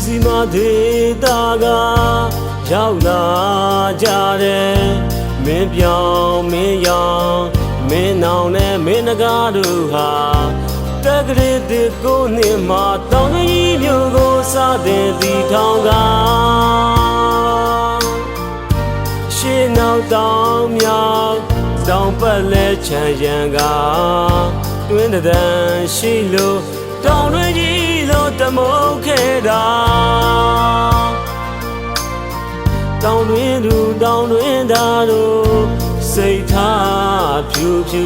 စီမသေးတာကရောက်လာကြတယ်မင်းပြောင်းမင်းရောင်မင်းနောင်နဲ့မင်းနဂါတို့ဟာတက္ကရာတစ်ကိုနှစ်မှာတောင်ကြီးမျိုးကိုစတင်တည်ထောင်ကရှေ့နောက်တောင်မြောက်တောင်ပတ်လဲချမ်းရံကတွင်းတန်းရှိလို့တောင်တွင်ကြီးလို့တမုတ်ခဲ့တာတောင်တွင်သူတောင်တွင်သားတို့စိတ်ထားဖြူဖြူ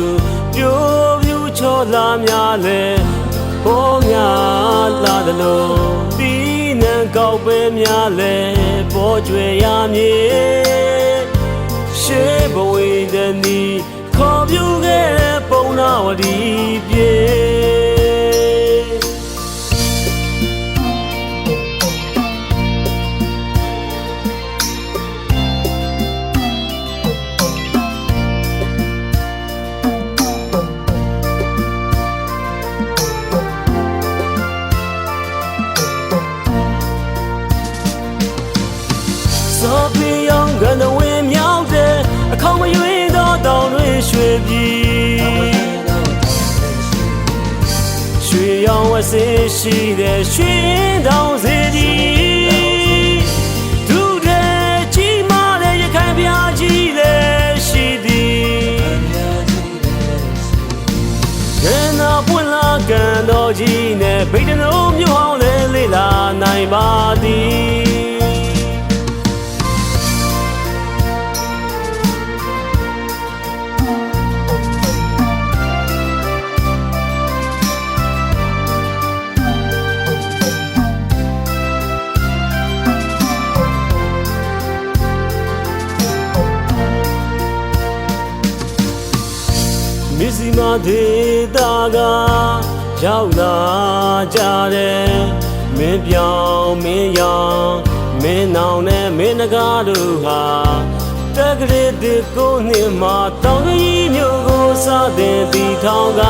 ပြိုးပြူချောလာများလဲပေါ်များလာသလိုဒီနံကောက်ပဲများလဲပေါ်ကျွေရမြေရှေးဘဝတည်းနီခေါ်ပြူခဲ့တဲ့ပုံနာဝတီပြေစောပြအောင်ကနဝင်းမြောက်တဲ့အခေါင်မရွေးသောတောင်တွင်ရွှေပြည်ရွှေရောင်ဝဆင်းရှိတဲ့ရွှေတောင်စေကြီးဒုတဲ့ကြီးမားတဲ့ရခိုင်ပြားကြီးလည်းရှိသည်ရနာပွင့်လာကန်တော်ကြီးနဲ့ဗိတ္တလုံးမြို့ဟောင်းလည်းလေလာနိုင်ပါသည်မြစီမသေးတာကရောက်လာကြတယ်မင်းပြောင်းမင်းရောင်မင်းနောင်နဲ့မင်းနဂါတို့ဟာတက္ကရာတစ်ကိုနှစ်မှာတောင်ကြီးမျိုးကိုစတင်တည်ထောင်က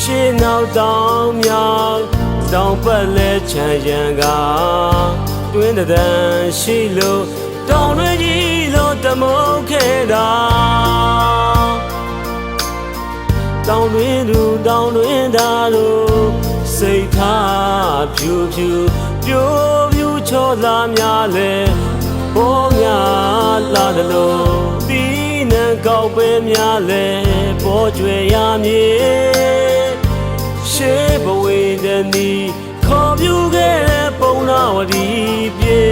ရှေ့နောက်တောင်မြောက်တောင်ပတ်လဲချမ်းရံကတွင်းတန်းရှိလို့တောင်တွင်ကြီးလို့တမုတ်ခဲ့တာတောင်တွင်သူတောင်တွင်သားတို့စိတ်ထားဖြူဖြူပြိုးပြူချောလာများလဲပေါ်များလာသလိုဒီနံကောက်ပဲများလဲပေါ်ကျွေရမြေရှေးဘဝတည်းနီခေါ်ပြူခဲ့တဲ့ပုံနာဝတီပြေ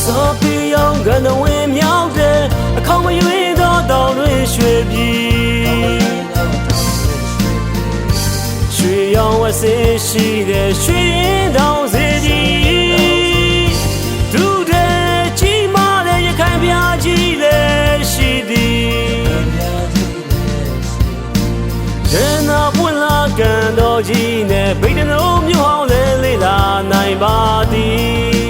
စောပြအောင်ကနဝင်းမြောက်တဲ့အခေါင်မရွေးသောတောင်တွင်ရွှေပြည်ရွှေရောင်ဝဆင်းရှိတဲ့ရွှေတောင်စေကြီးဒုတဲ့ကြီးမားတဲ့ရခိုင်ပြားကြီးလည်းရှိသည်ရနာပွင့်လာကန်တော်ကြီးနဲ့ဗိတ္တလုံးမြို့ဟောင်းလည်းလေလာနိုင်ပါသည်